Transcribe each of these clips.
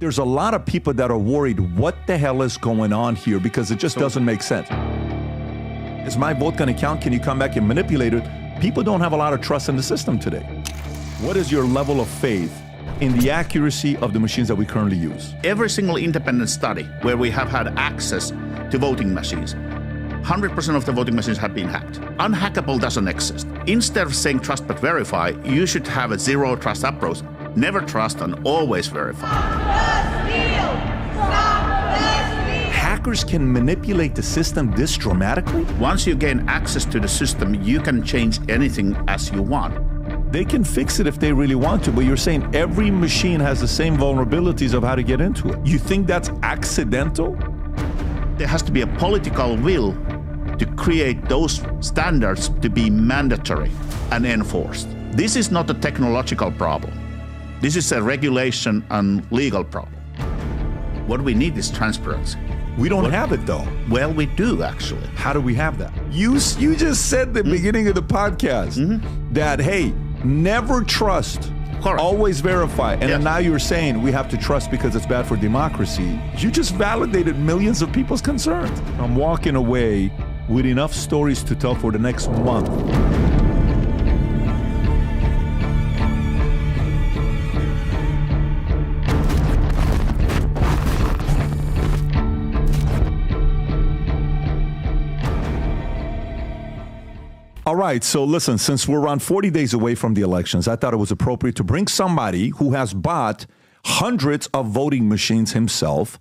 There's a lot of people that are worried what the hell is going on here because it just doesn't make sense. Is my vote going to count? Can you come back and manipulate it? People don't have a lot of trust in the system today. What is your level of faith in the accuracy of the machines that we currently use? Every single independent study where we have had access to voting machines, 100% of the voting machines have been hacked. Unhackable doesn't exist. Instead of saying trust but verify, you should have a zero trust approach. Never trust and always verify. Hackers can manipulate the system this dramatically? Once you gain access to the system, you can change anything as you want. They can fix it if they really want to, but you're saying every machine has the same vulnerabilities of how to get into it. You think that's accidental? There has to be a political will to create those standards to be mandatory and enforced. This is not a technological problem. This is a regulation and legal problem. What we need is transparency. We don't have it though. Well, we do actually. How do we have that? You just said at the beginning of the podcast that, hey, never trust. Correct. Always verify. And Yes. then now you're saying we have to trust because it's bad for democracy. You just validated millions of people's concerns. I'm walking away with enough stories to tell for the next month. All right, so listen, since we're around 40 days away from the elections, I thought it was appropriate to bring somebody who has bought hundreds of voting machines himself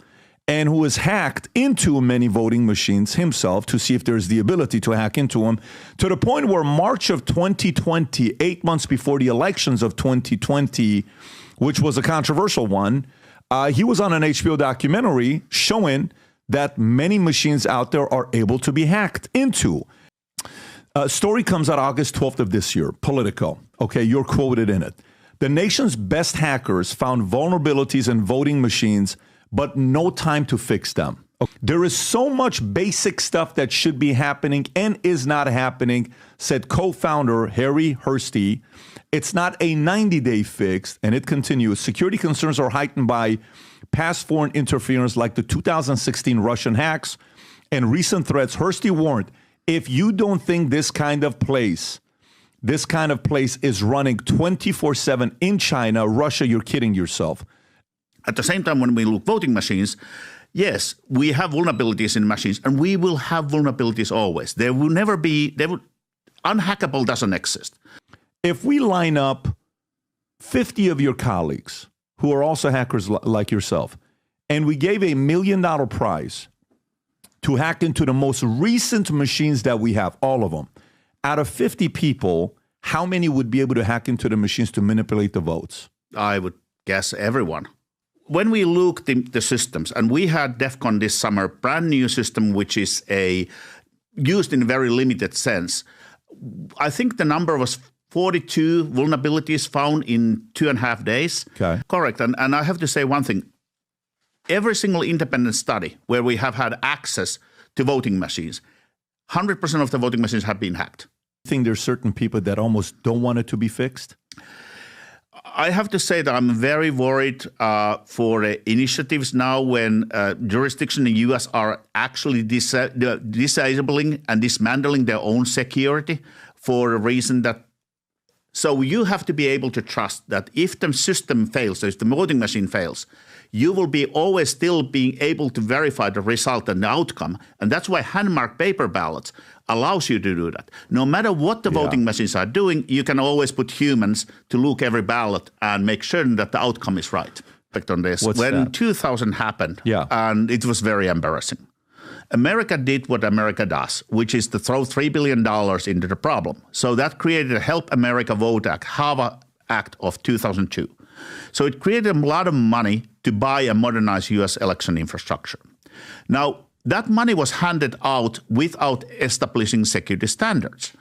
and who has hacked into many voting machines himself to see if there's the ability to hack into them, to the point where March of 2020, 8 months before the elections of 2020, which was a controversial one, he was on an HBO documentary showing that many machines out there are able to be hacked into. Story comes out August 12th of this year, Politico. Okay, you're quoted in it. The nation's best hackers found vulnerabilities in voting machines, but no time to fix them. There is so much basic stuff that should be happening and is not happening, said co-founder Harri Hurtsi. It's not a 90-day fix, and it continues. Security concerns are heightened by past foreign interference like the 2016 Russian hacks and recent threats. Hurtsi warned, if you don't think this kind of place is running 24/7 in China, Russia, you're kidding yourself. At the same time, when we look voting machines, yes, we have vulnerabilities in machines, and we will have vulnerabilities always. There will never be, unhackable doesn't exist. If we line up 50 of your colleagues who are also hackers like yourself, and we gave $1 million prize to hack into the most recent machines that we have, all of them, out of 50 people, how many would be able to hack into the machines to manipulate the votes? I would guess everyone. When we looked at the systems, and we had DEF CON this summer, brand new system, which is used in a very limited sense. I think the number was 42 vulnerabilities found in 2.5 days. Okay. Correct. And I have to say one thing. Every single independent study where we have had access to voting machines, 100% of the voting machines have been hacked. I think there's certain people that almost don't want it to be fixed. I have to say that I'm very worried for initiatives now when jurisdictions in the U.S. are actually disabling and dismantling their own security for a reason that. So you have to be able to trust that if the system fails, so if the voting machine fails, you will be always still being able to verify the result and the outcome. And that's why hand-marked paper ballots allows you to do that. No matter what the voting machines are doing, you can always put humans to look every ballot and make sure that the outcome is right. On this. When 2000 happened, and it was very embarrassing. America did what America does, which is to throw $3 billion into the problem. So that created a Help America Vote Act, HAVA Act of 2002. So it created a lot of money to buy and modernize U.S. election infrastructure. Now, that money was handed out without establishing security standards.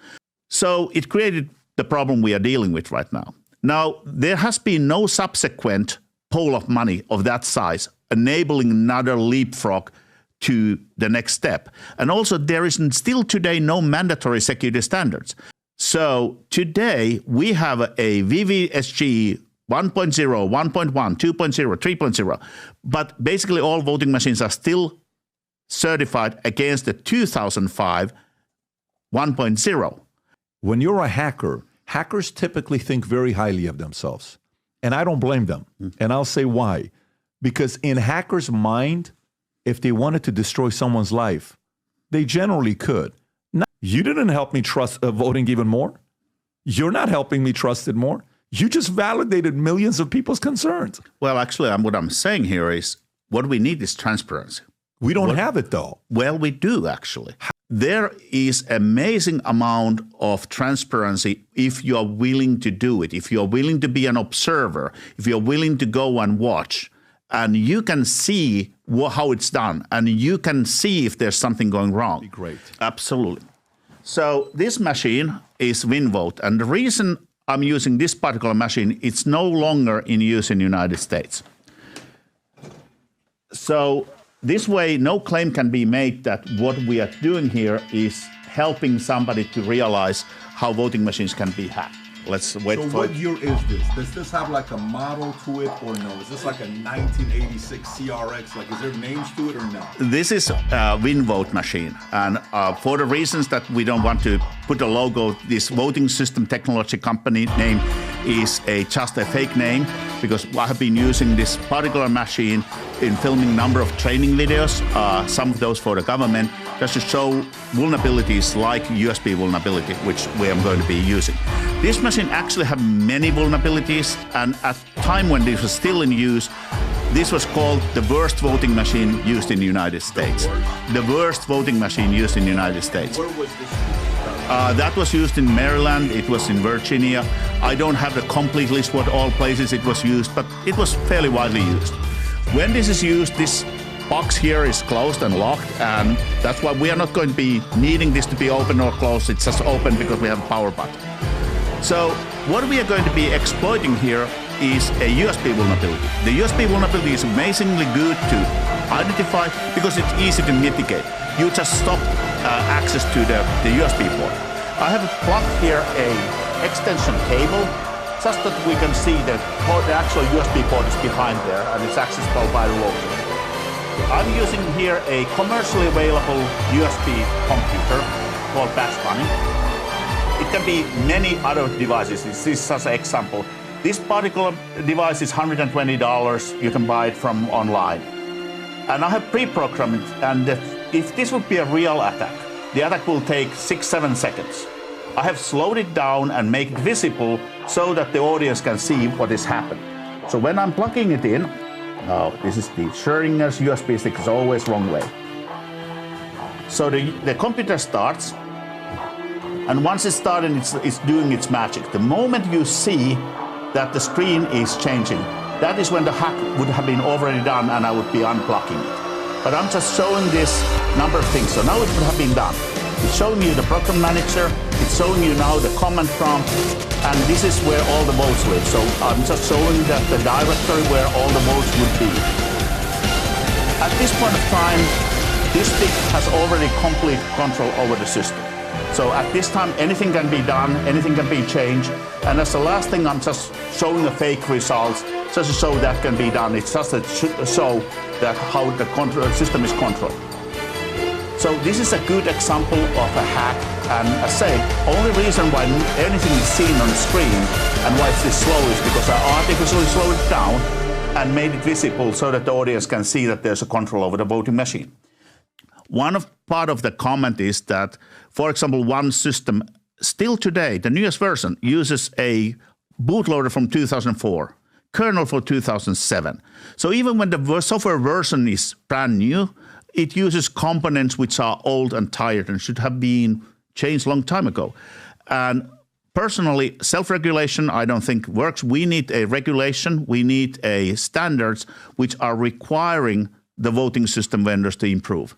So it created the problem we are dealing with right now. Now, there has been no subsequent pool of money of that size enabling another leapfrog to the next step. And also, there is still today no mandatory security standards. So today, we have a VVSG 1.0, 1.1, 2.0, 3.0. But basically all voting machines are still certified against the 2005 1.0. When you're a hacker, hackers typically think very highly of themselves. And I don't blame them. And I'll say why. Because in hackers' mind, if they wanted to destroy someone's life, they generally could. Now, you didn't help me trust voting even more. You're not helping me trust it more. You just validated millions of people's concerns. Well, actually, what I'm saying here is what we need is transparency. We don't have it, though. Well, we do, actually. There is amazing amount of transparency if you are willing to do it, if you are willing to be an observer, if you are willing to go and watch, and you can see how it's done, and you can see if there's something going wrong. Be great. Absolutely. So this machine is WinVote, and the reason I'm using this particular machine, it's no longer in use in the United States. So this way, no claim can be made that what we are doing here is helping somebody to realize how voting machines can be hacked. Let's wait for it. So what year is this? Does this have like a model to it or no? Is this like a 1986 CRX? Like, is there names to it or no? This is a WinVote machine. And for the reasons that we don't want to put a logo, this voting system technology company name is just a fake name, because I have been using this particular machine in filming a number of training videos, some of those for the government, just to show vulnerabilities like USB vulnerability, which we are going to be using. This machine actually had many vulnerabilities, and at the time when this was still in use, this was called the worst voting machine used in the United States. The worst voting machine used in the United States. Where was this? That was used in Maryland, it was in Virginia. I don't have the complete list what all places it was used, but it was fairly widely used. When this is used, this box here is closed and locked, and that's why we are not going to be needing this to be open or closed. It's just open because we have a power button. So what we are going to be exploiting here is a USB vulnerability. The USB vulnerability is amazingly good to identify because it's easy to mitigate. You just stop access to the USB port. I have plugged here an extension cable just that we can see that the actual USB port is behind there and it's accessible by the rotor. I'm using here a commercially available USB computer called Bash Bunny. It can be many other devices. This is just an example. This particular device is $120. You can buy it from online. And I have pre-programmed it, and if this would be a real attack, the attack will take 6-7 seconds. I have slowed it down and make it visible so that the audience can see what is happening. So when I'm plugging it in, this is the Schrödinger's USB stick is always wrong way. So the computer starts, and once it's started, it's doing its magic. The moment you see that the screen is changing, that is when the hack would have been already done and I would be unplugging it. But I'm just showing this number of things. So now it would have been done. It's showing you the program manager, it's showing you now the command prompt, and this is where all the votes live. So I'm just showing that the directory where all the votes would be. At this point of time, this stick has already complete control over the system. So at this time, anything can be done, anything can be changed. And as the last thing, I'm just showing the fake results, just to show that can be done. It's just to show that how the system is controlled. So this is a good example of a hack. And as I say, only reason why anything is seen on the screen and why it's this slow is because I artificially slowed it down and made it visible so that the audience can see that there's a control over the voting machine. Part of the comment is that, for example, one system still today, the newest version, uses a bootloader from 2004, kernel for 2007. So even when the software version is brand new, it uses components which are old and tired and should have been changed a long time ago. And personally, self-regulation I don't think works. We need a regulation, we need a standards which are requiring the voting system vendors to improve.